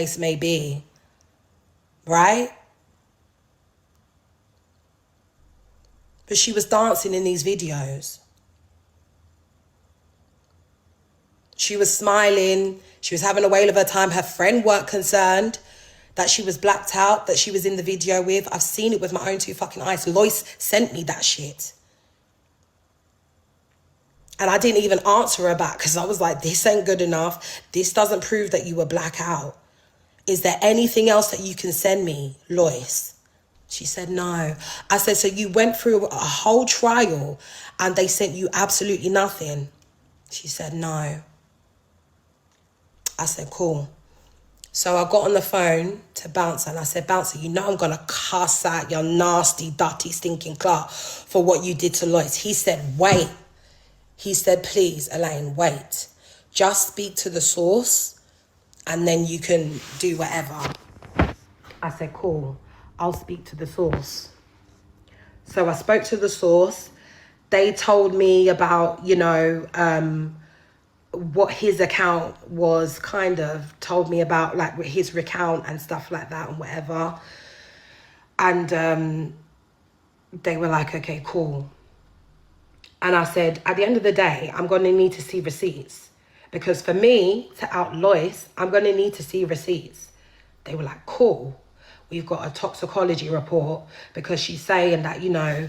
case may be, right? But she was dancing in these videos. She was smiling. She was having a whale of her time. Her friend weren't concerned that she was blacked out, that she was in the video with. I've seen it with my own two fucking eyes. Loyce sent me that shit. And I didn't even answer her back because I was like, this ain't good enough. This doesn't prove that you were black out. Is there anything else that you can send me, Loyce? She said, no. I said, so you went through a whole trial and they sent you absolutely nothing? She said, no. I said, cool. So I got on the phone to Bouncer and I said, Bouncer, you know I'm going to cuss out your nasty, dirty, stinking clerk for what you did to Loyce. He said, wait. He said, please, Elaine, wait. Just speak to the source and then you can do whatever. I said, cool. I'll speak to the source. So I spoke to the source. They told me about, you know, what his account was, kind of told me about like his recount and stuff like that and whatever. And they were like, okay, cool. And I said, at the end of the day, I'm going to need to see receipts. Because for me to out Loyce, I'm going to need to see receipts. They were like, cool. We've got a toxicology report because she's saying that, you know,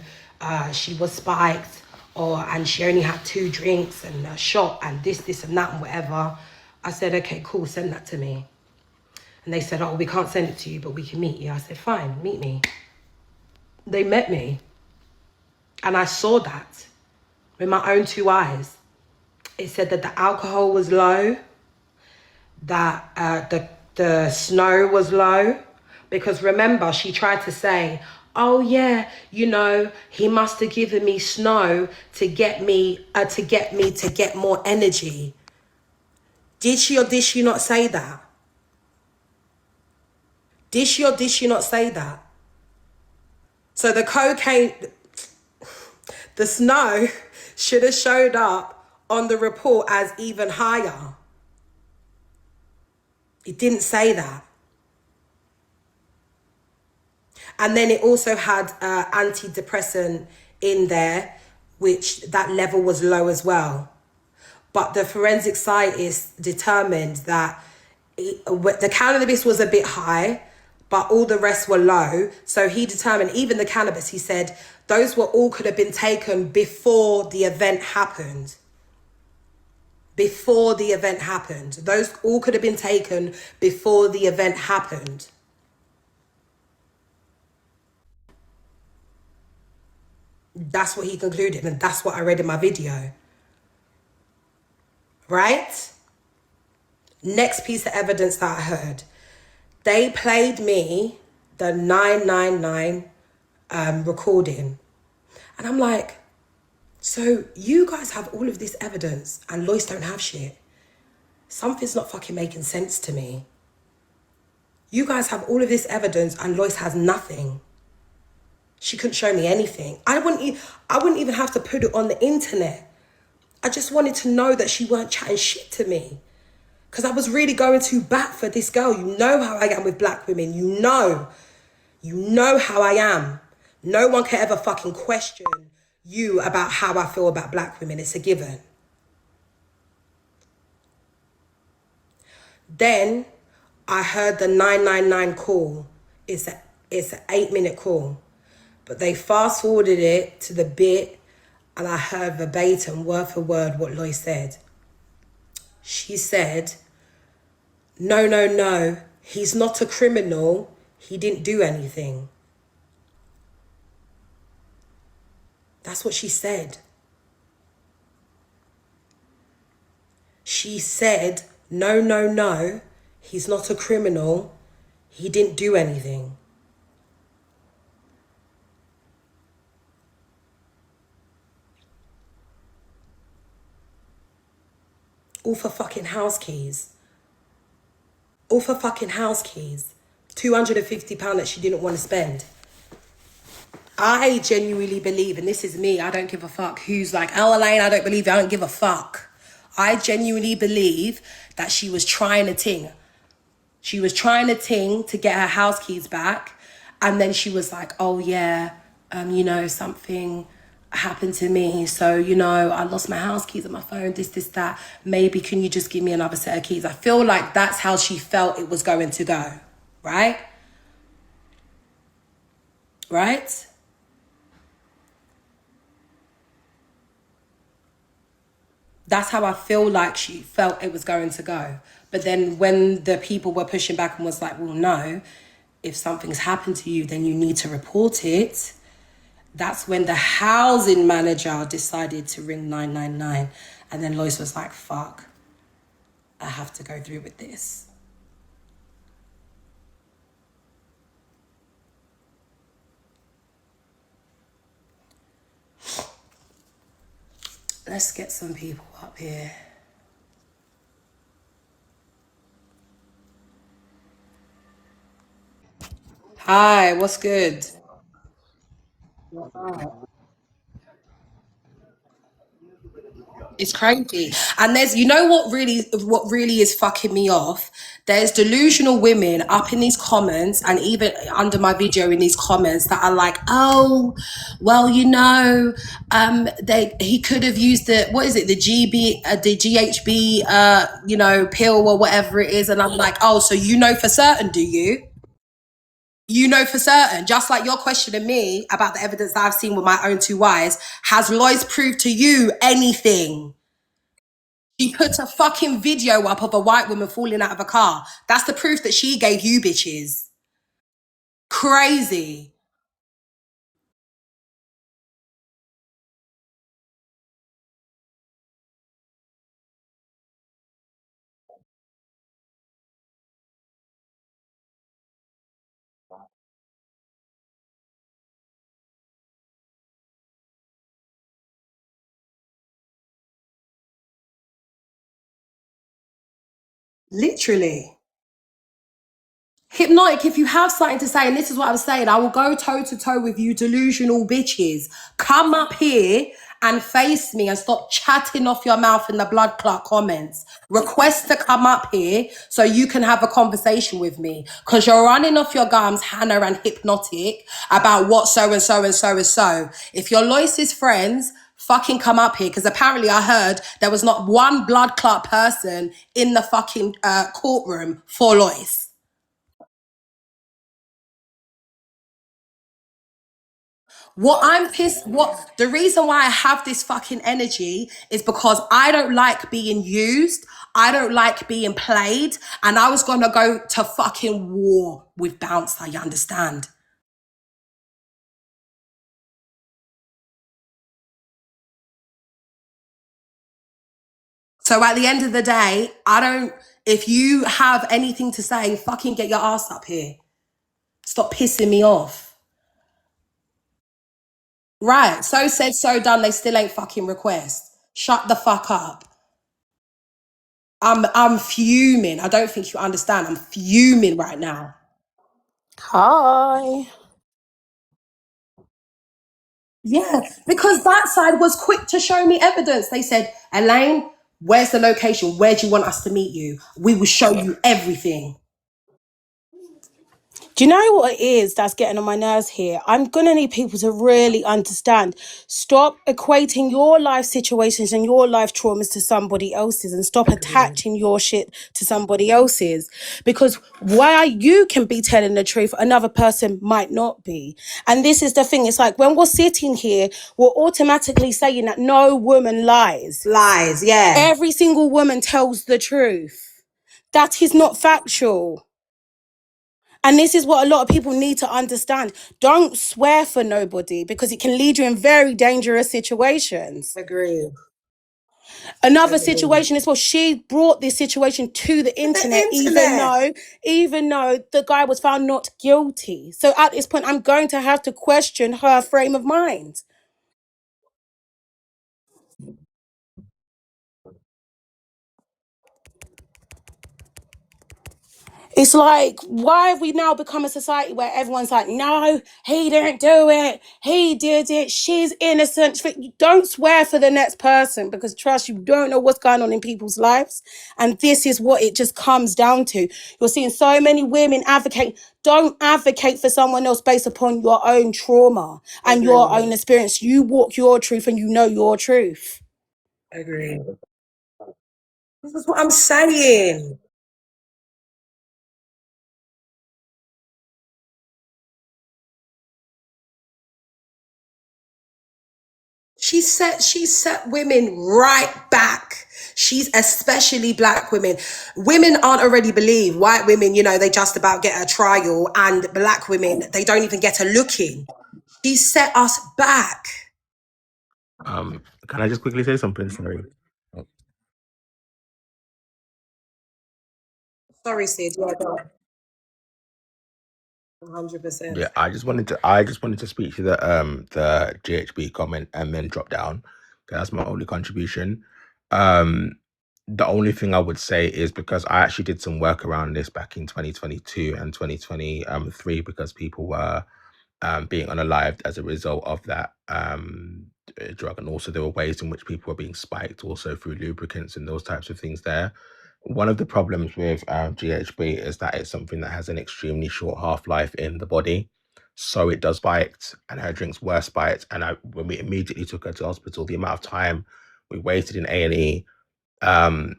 she was spiked and she only had 2 drinks and a shot and this and that and whatever. I said, okay, cool, send that to me. And they said, oh, we can't send it to you, but we can meet you. I said, fine, meet me. They met me. And I saw that with my own 2 eyes. It said that the alcohol was low, that the snow was low. Because remember, she tried to say, oh yeah, you know, he must have given me snow to get more energy. Did she or did she not say that? Did she or did she not say that? So the cocaine, the snow should have showed up on the report as even higher. It didn't say that. And then it also had antidepressant in there, which that level was low as well. But the forensic scientist determined that the cannabis was a bit high, but all the rest were low. So he determined even the cannabis, he said, those were all could have been taken before the event happened. Before the event happened. Those all could have been taken before the event happened. That's what he concluded, and that's what I read in my video. Right? Next piece of evidence that I heard. They played me the 999 recording. And I'm like, so you guys have all of this evidence and Loyce don't have shit. Something's not fucking making sense to me. You guys have all of this evidence and Loyce has nothing. She couldn't show me anything. I wouldn't even have to put it on the internet. I just wanted to know that she weren't chatting shit to me. Because I was really going to bat for this girl. You know how I am with black women. You know how I am. No one can ever fucking question you about how I feel about black women. It's a given. Then I heard the 999 call. It's an 8-minute call. But they fast forwarded it to the bit and I heard verbatim, word for word, what Loyce said. She said, no, he's not a criminal. He didn't do anything. That's what she said. She said, no, he's not a criminal. He didn't do anything. All for fucking house keys. All for fucking house keys. £250 that she didn't want to spend. I genuinely believe, and this is me, I don't give a fuck who's like, oh, Elaine, I don't believe you, I don't give a fuck. I genuinely believe that she was trying a thing. She was trying to ting to get her house keys back. And then she was like, oh yeah, something happened to me. So, I lost my house keys and my phone, this, that. Maybe can you just give me another set of keys? I feel like that's how she felt it was going to go. Right? Right? That's how I feel like she felt it was going to go. But then when the people were pushing back and was like, well, no, if something's happened to you, then you need to report it. That's when the housing manager decided to ring 999. And then Loyce was like, fuck, I have to go through with this. Let's get some people up here. Hi, what's good? It's crazy. And there's, what really is fucking me off? There's delusional women up in these comments and even under my video in these comments that are like, oh, well, he could have used what is it, the GHB, pill or whatever it is. And I'm like, oh, so you know for certain, do you? You know for certain, just like you're questioning me about the evidence that I've seen with my own two eyes. Has Loyce proved to you anything? She put a fucking video up of a white woman falling out of a car. That's the proof that she gave you bitches. Crazy. Literally. Hypnotic, if you have something to say, and this is what I'm saying, I will go toe to toe with you delusional bitches. Come up here and face me and stop chatting off your mouth in the blood clot comments. Request to come up here so you can have a conversation with me. Because you're running off your gums, Hannah and Hypnotic, about what so and so and so and so. If you're Loyce's friends, fucking come up here, because apparently I heard there was not one blood clot person in the fucking courtroom for Loyce. The reason why I have this fucking energy is because I don't like being used. I don't like being played. And I was gonna go to fucking war with Bouncer, you understand? So at the end of the day, if you have anything to say, fucking get your ass up here. Stop pissing me off. Right. So said, so done. They still ain't fucking request. Shut the fuck up. I'm fuming. I don't think you understand. I'm fuming right now. Hi. Yeah, because that side was quick to show me evidence. They said, Elaine, where's the location? Where do you want us to meet you? We will show you everything. Do you know what it is that's getting on my nerves here? I'm going to need people to really understand. Stop equating your life situations and your life traumas to somebody else's and stop attaching your shit to somebody else's. Because while you can be telling the truth, another person might not be. And this is the thing. It's like when we're sitting here, we're automatically saying that no woman lies. Lies, yeah. Every single woman tells the truth. That is not factual. And this is what a lot of people need to understand. Don't swear for nobody because it can lead you in very dangerous situations. Agreed. Another Agreed. situation is, well, she brought this situation to the internet, internet. even though the guy was found not guilty. So at this point, I'm going to have to question her frame of mind. It's like, why have we now become a society where everyone's like, no, he didn't do it. He did it. She's innocent. Don't swear for the next person, because trust, you don't know what's going on in people's lives. And this is what it just comes down to. You're seeing so many women advocate. Don't advocate for someone else based upon your own trauma and your Agree. own experience. You walk your truth and you know your truth. Agree. This is what I'm saying. She set women right back. She's especially black women. Women aren't already believed. White women, they just about get a trial, and black women, they don't even get a look in. She set us back. Can I just quickly say something? Sorry. Oh, Sorry, Sid. Yeah, go on. 100%. yeah, I just wanted to speak to the GHB comment and then drop down. Okay, that's my only contribution. Um, the only thing I would say is because I actually did some work around this back in 2022 and 2023 because people were being unalived as a result of that drug, and also there were ways in which people were being spiked also through lubricants and those types of things there. One of the problems with GHB is that it's something that has an extremely short half-life in the body, so it does spiked, and her drinks were spiked, and when we immediately took her to hospital, the amount of time we waited in A&E, um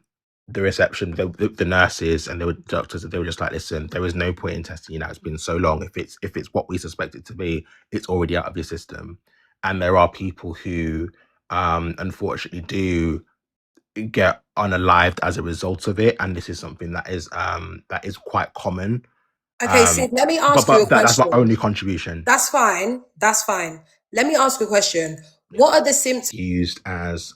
the reception, the nurses and the doctors, they were just like, listen, there is no point in testing you now. It's been so long. If it's what we suspect it to be, it's already out of your system. And there are people who unfortunately do get unalived as a result of it, and this is something that is quite common. Okay, um Sid, let me but ask you a but that's my question. only contribution. That's fine. That's fine. Let me ask you a question. What are the symptoms? Used as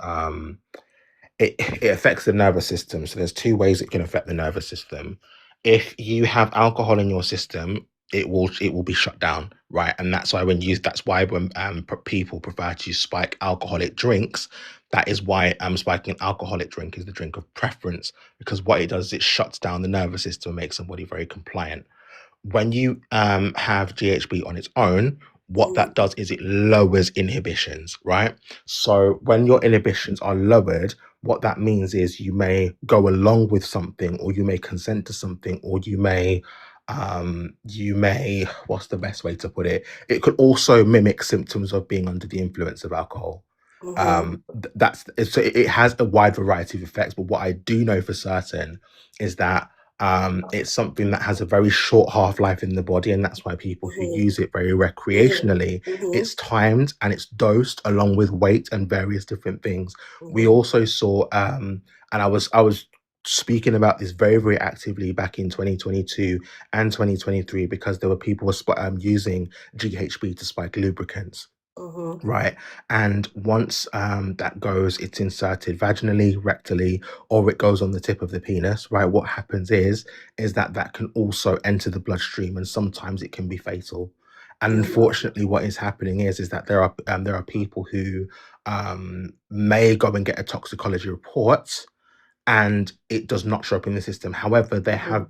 it affects the nervous system. So there's two ways it can affect the nervous system. If you have alcohol in your system, it will be shut down, right? And that's why when people prefer to spike alcoholic drinks, that is why spiking an alcoholic drink is the drink of preference, because what it does is it shuts down the nervous system and makes somebody very compliant. When you have GHB on its own, what Mhm, that does is it lowers inhibitions, right? So when your inhibitions are lowered, what that means is you may go along with something, or you may consent to something, or you may, what's the best way to put it? It could also mimic symptoms of being under the influence of alcohol. mhm, That's so it has a wide variety of effects, but what I do know for certain is that it's something that has a very short half-life in the body, and that's why people who mhm, use it very mhm, recreationally, mhm, it's timed and it's dosed along with weight and various different things. We mhm, also saw and I was speaking about this very, very actively back in 2022 and 2023, because there were people using GHB to spike lubricants. mhm, Right. And once that goes, it's inserted vaginally, rectally, or it goes on the tip of the penis. Right. What happens is that can also enter the bloodstream, and sometimes it can be fatal. And mhm, unfortunately, what is happening is that there are people who may go and get a toxicology report, and it does not show up in the system. However, mhm,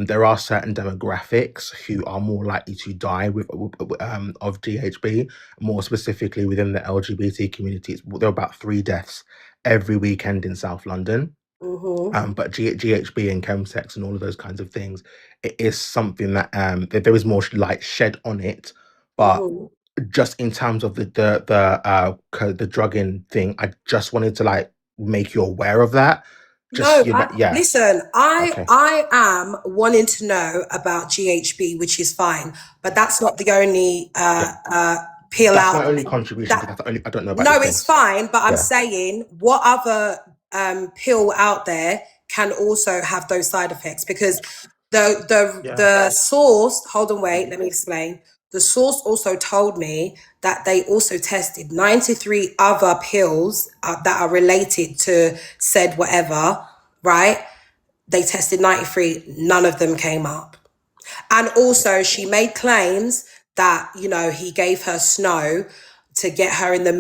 there are certain demographics who are more likely to die of GHB. More specifically, within the LGBT community, there are about 3 deaths every weekend in South London. mhm, But GHB and chemsex and all of those kinds of things, it is something that there is more light shed on it. But mhm. just in terms of the drugging thing, I just wanted to like make you aware of that. Just No, you know, yeah, listen, I okay, I am wanting to know about GHB, which is fine, but that's not the only yeah. pill That's out my only contribution, that. because that's the only I don't know about No, this it's things. fine, but I'm Yeah, saying what other pill out there can also have those side effects, because yeah, the source, hold on, wait, let me explain. The source also told me that they also tested 93 other pills that are related to said whatever, right? They tested 93, none of them came up. And also, she made claims that, he gave her snow to get her in the mood.